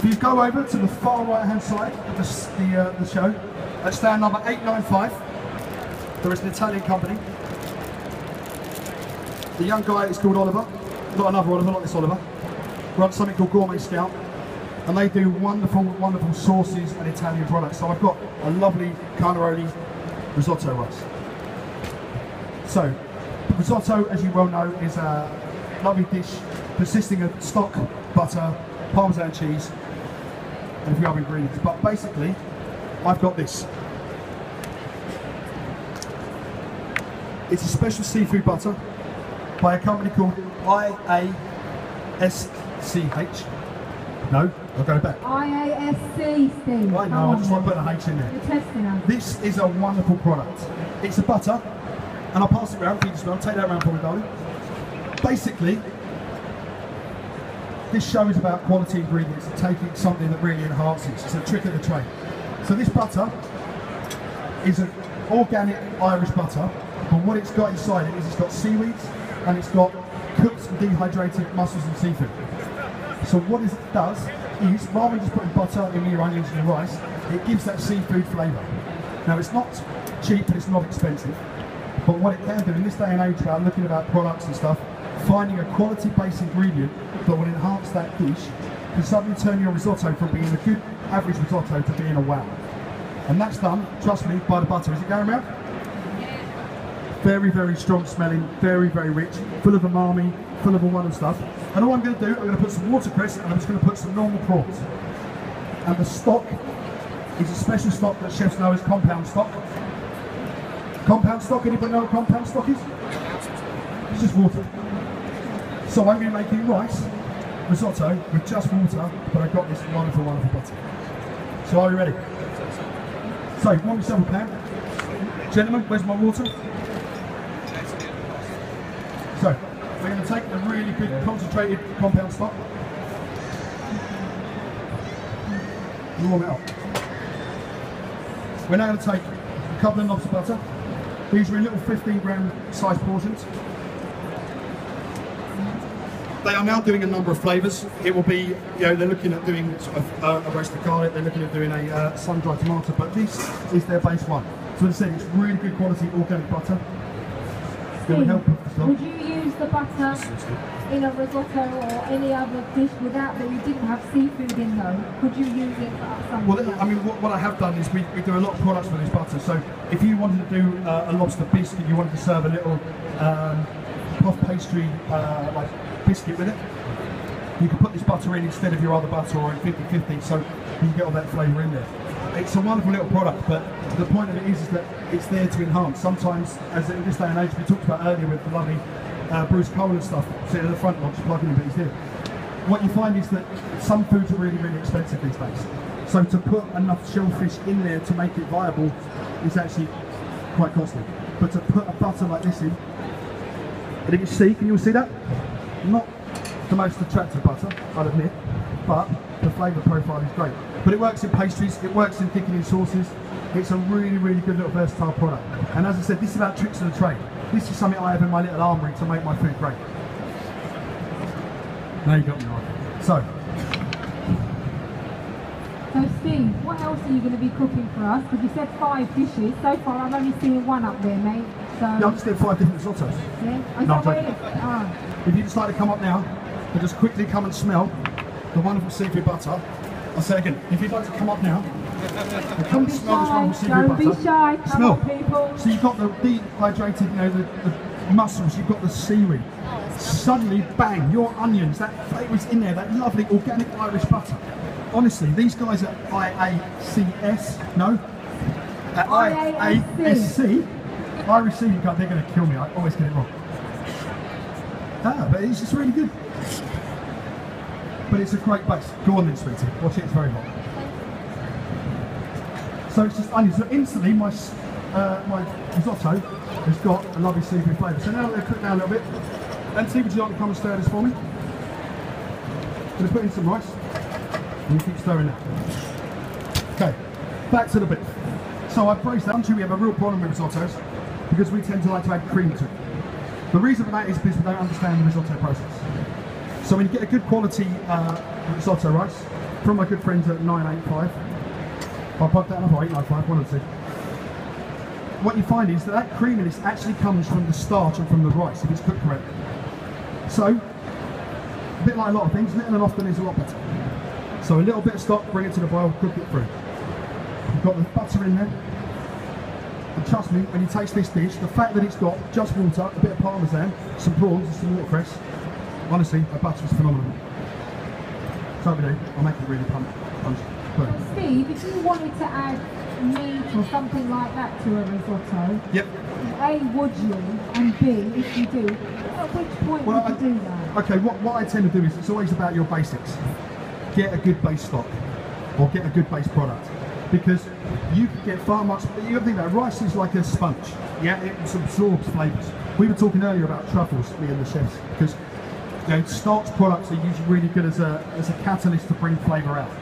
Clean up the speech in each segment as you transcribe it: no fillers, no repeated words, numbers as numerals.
you go over to the far right hand side of the show, at stand number 895, there is an Italian company. The young guy is called Oliver, not another Oliver, not this Oliver, runs something called Gourmet Scout, and they do wonderful, wonderful sauces and Italian products. So I've got a lovely carnaroli risotto rice. So, risotto, as you well know, is a lovely dish consisting of stock, butter, Parmesan cheese, and a few other ingredients. But basically, I've got this. It's a special seafood butter by a company called iASC. No, I'll go back. iASC, Steve. Right, no, I just want to put an H in there. You're testing us. This is a wonderful product. It's a butter, and I'll pass it around for you to smell. Take that around for me, darling. Basically, this show is about quality ingredients and taking something that really enhances. It's a trick of the trade. So this butter is an organic Irish butter, but what it's got inside it is it's got seaweeds and it's got cooked and dehydrated mussels and seafood. So what it does is, rather than just putting butter in your onions and your rice, it gives that seafood flavour. Now it's not cheap and it's not expensive, but what it can do in this day and age about looking about products and stuff, finding a quality based ingredient that will enhance that dish can suddenly turn your risotto from being a good average risotto to being a wow. And that's done, trust me, by the butter. Is it going around? Very, very strong smelling, very, very rich, full of umami, full of all wonderful stuff. And all I'm going to do, I'm going to put some watercress and I'm just going to put some normal prawns. And the stock is a special stock that chefs know as compound stock. Compound stock, anybody know what compound stock is? It's just water. So I'm going to be making rice, risotto, with just water, but I've got this wonderful, wonderful butter. So are you ready? So, want yourself a pan. Gentlemen, where's my water? So, we're going to take a really good concentrated compound stock, warm it up. We're now going to take a couple of knobs of butter. These are in little 15-gram size portions. They are now doing a number of flavours. It will be, they're looking at doing sort of a roasted garlic, they're looking at doing a sun-dried tomato, but this is their base one. So as I said, it's really good quality organic butter. Steve, would you use the butter in a risotto or any other dish without that you didn't have seafood in though? Could you use it for something? Well, I mean, what I have done is we do a lot of products with this butter. So if you wanted to do a lobster biscuit, you wanted to serve a little puff pastry like biscuit with it, you can put this butter in instead of your other butter or in 50-50, so you can get all that flavour in there. It's a wonderful little product, but the point of it is that it's there to enhance. Sometimes, as in this day and age, we talked about earlier with the lovely Bruce Cole and stuff, sitting at the front, not just plugging him, but he's here. What you find is that some foods are really, really expensive these days. So to put enough shellfish in there to make it viable is actually quite costly. But to put a butter like this in, and if you see, can you all see that? Not the most attractive butter, I'll admit, but the flavour profile is great. But it works in pastries, it works in thickening sauces. It's a really, really good little versatile product. And as I said, this is about tricks of the trade. This is something I have in my little armoury to make my food great. Now you got me right. So Steve, what else are you going to be cooking for us? Because you said 5 dishes. So far I've only seen one up there, mate. So yeah, I'm just doing 5 different risottos. Yeah? No, I'm joking. If you just like to come up now and just quickly come and smell the wonderful seafood butter. I'll say again, if you'd like to come up now and come and smell this wonderful seafood butter. Don't be shy, come smell. on, people. So you've got the dehydrated, the mussels, you've got the seaweed. Suddenly, bang, your onions, that flavour's in there, that lovely organic Irish butter. Honestly, these guys at iASC, no? At iASC, Irish Seafood Cup, they're going to kill me, I always get it wrong. But it's just really good. But it's a great base. Go on then, sweetie. Watch it, it's very hot. So it's just onions. So instantly, my risotto has got a lovely seafood flavour. So now I'm going to cook down a little bit. And see, would you like to come and stir this for me? I'm going to put in some rice. And you keep stirring that. Okay, back to the beef. So I've braised that. We have a real problem with risottos because we tend to like to add cream to it. The reason for that is because we don't understand the risotto process. So when you get a good quality risotto rice, from my good friends at 985. I'll pop that number 895, one or two. What you find is that that creaminess actually comes from the starch and from the rice if it's cooked correctly. So, a bit like a lot of things, little and often is a lot better. So a little bit of stock, bring it to the boil, cook it through. You've got the butter in there. And trust me, when you taste this dish, the fact that it's got just water, a bit of parmesan, some prawns and some watercress, honestly, the butter is phenomenal. So we do, I'll make it really punchy. Steve, if you wanted to add meat or something like that to a risotto, yep. A, would you? And B, if you do, at which point would you do that? Okay, what I tend to do is it's always about your basics. Get a good base stock or get a good base product, because you can get far much. You got to think that rice is like a sponge. Yeah, it absorbs flavours. We were talking earlier about truffles, me and the chefs, because starch products are usually really good as a catalyst to bring flavour out.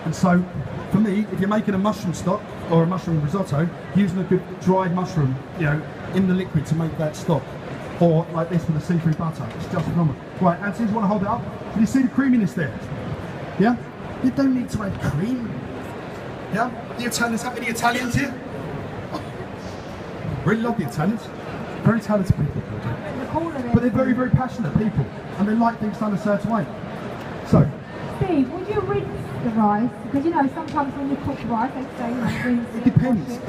And so, for me, if you're making a mushroom stock or a mushroom risotto, using a good dried mushroom, in the liquid to make that stock, or like this with the seafood butter, it's just phenomenal. Right, Anthony, you want to hold it up? Can you see the creaminess there? Yeah? You don't need to add cream. Yeah? The Italians, have any Italians here? Really love the Italians. Very talented people. But they're very, very passionate people, and they like things done a certain way. So, Steve, would you rinse the rice? Because sometimes when you cook rice, they say rinse it. It depends.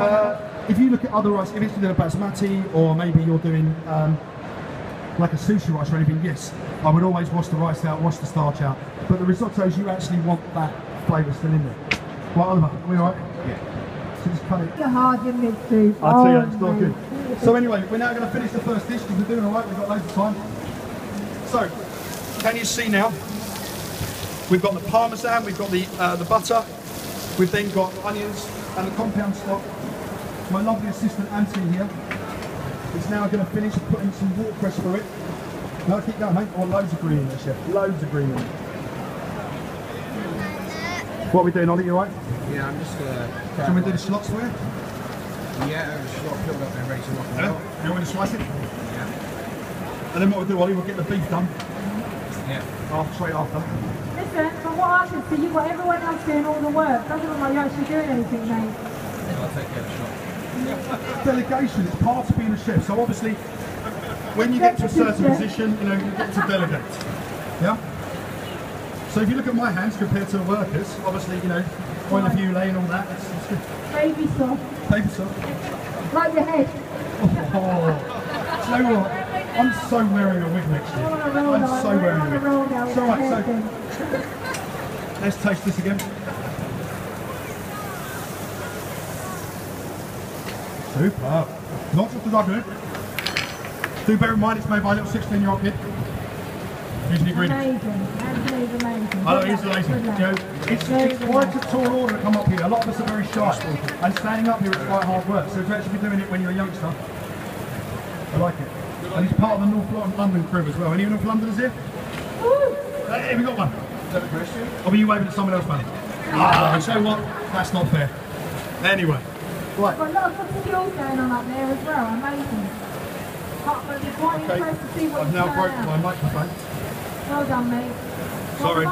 If you look at other rice, if it's doing a basmati, or maybe you're doing like a sushi rice or anything, yes, I would always wash the rice out, wash the starch out. But the risottos, you actually want that flavour still in there. Right, Oliver, are we alright? Yeah. So just cut it. You're hard in this, Steve. I'll tell you, it's not good. So anyway, we're now going to finish the first dish because we're doing alright, we've got loads of time. So, can you see now? We've got the parmesan, we've got the butter, we've then got onions and the compound stock. My lovely assistant Anthony here is now going to finish putting some watercress through it. No, keep going, mate. Oh, loads of green in there, chef. Loads of green in there. What are we doing, Ollie? You alright? Yeah, I'm just going to... Can we do the shallots for you? Yeah, the shallot peeled up and ready to rock and roll. You want me to slice it? Yeah. And then what we'll do, Ollie, we'll get the beef done. Yeah. Straight after. Listen, from what I can see, you've got everyone else doing all the work. Doesn't look like you're actually doing anything, mate. I'll take care of the shot. Delegation is part of being a chef. So obviously, when you get to a certain position, you get to delegate. Yeah? So if you look at my hands compared to the workers, obviously, point of view, laying all that, it's good. Baby soft. Baby soft. Like your head. Oh, do you know what? I'm so wearing a wig next year. I'm so wearing a wig. It's alright, so let's taste this again. Superb. Not just as I do it. Do bear in mind it's made by a little 16-year-old kid. Using ingredients. Amazing. Anthony's amazing. I know, he's amazing. It's quite a tall order to come up here. A lot of us are very shy. And standing up here is quite hard work. So to actually be doing it when you're a youngster, I like it. And he's part of the North London crew as well. Any North Londoners here? Here we got one. Is that a question? Or were you waving at someone else, man? So what? That's not fair. Anyway. Right. Got a lot of good skills going on up there as well. Amazing. But it's quite impressed to see what I've now broken my microphone. Well done, mate. Sorry,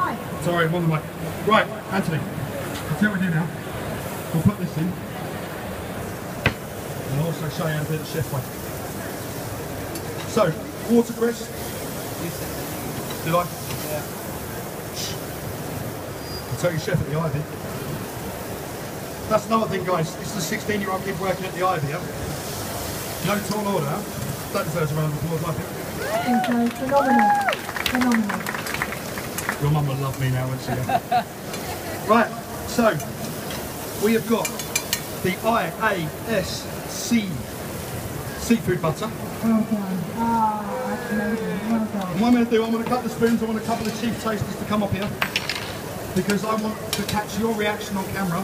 I'm on the mic. Right, Anthony, I'll tell you what we do now. We'll put this in. And I'll also show you how to do the chef way. So, watercress. Did I? Yeah. I'll tell you chef at the Ivy. That's another thing, guys. This is a 16-year-old kid working at the Ivy, yeah? No tall order, huh? That deserves a round of applause, I think. Phenomenal. Phenomenal. Your mum will love me now, won't she? Right, so we have got the iASC seafood butter. Well done. Ah, that's amazing. Well done. And what I'm going to do, I'm going to cut the spoons. I want a couple of chief tasters to come up here because I want to catch your reaction on camera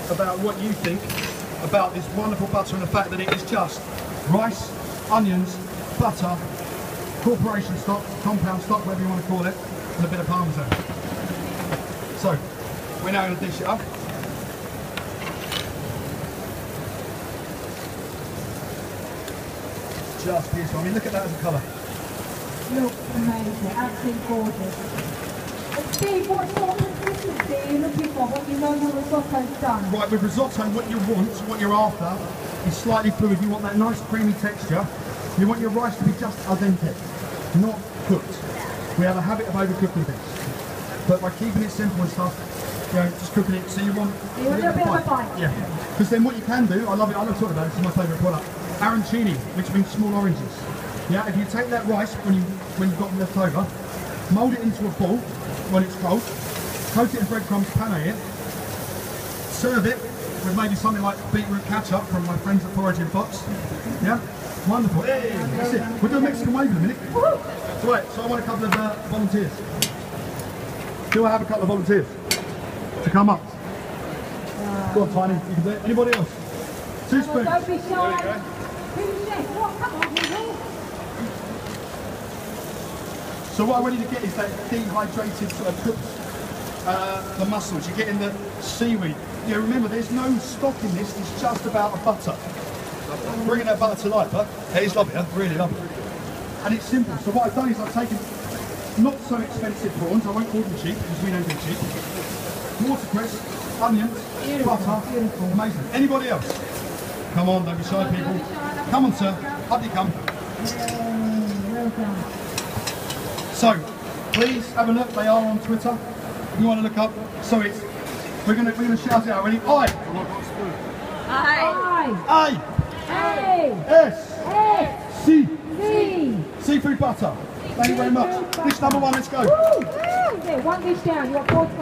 about what you think about this wonderful butter and the fact that it is just rice, onions, butter, corporation stock, compound stock, whatever you want to call it, and a bit of parmesan. So, we're now going to dish it up. Just beautiful. I mean, look at that as a colour. Looks amazing. Absolutely gorgeous. And Steve, what's your consistency are you looking for when you know your risotto's done? Right, with risotto, what you want, what you're after, is slightly fluid. You want that nice creamy texture. You want your rice to be just al dente, not cooked. We have a habit of overcooking things. But by keeping it simple and stuff, you know, just cooking it, so you want a little bit of a bite. Yeah. Because then what you can do, I love it, I love talking about it, this is my favourite product. Arancini, which means small oranges. Yeah, if you take that rice when you've got it left over, mould it into a ball when it's cold, coat it in breadcrumbs, pan it, serve it with maybe something like beetroot ketchup from my friends at Foraging Fox. Yeah, wonderful. Hey, that's it. We'll do a Mexican wave in a minute. Right, so I want a couple of volunteers. Do I have a couple of volunteers to come up? Go on, Tiny, you can do it. Anybody else? 2 spoons. Don't be shy. Who's chef? What? Come on, people. So what I want you to get is that dehydrated sort of cooked the mussels. You're getting the seaweed. Yeah, remember, there's no stock in this. It's just about the butter. Bringing that butter to life, huh? It is lovely, huh? Really lovely. And it's simple. So what I've done is I've taken not so expensive prawns. I won't call them cheap because we don't do cheap. Watercress, onions, butter. Beautiful. Amazing. Anybody else? Come on, don't be shy, people. Come on, sir. Up you come. Well done. So, please have a look. They are on Twitter. If you want to look up. So it's we're gonna shout it out. Ready? I. I. A-S-C. Seafood butter. Thank you very much. Dish number 1. Let's go. Woo! Yeah, one dish down. You've got 4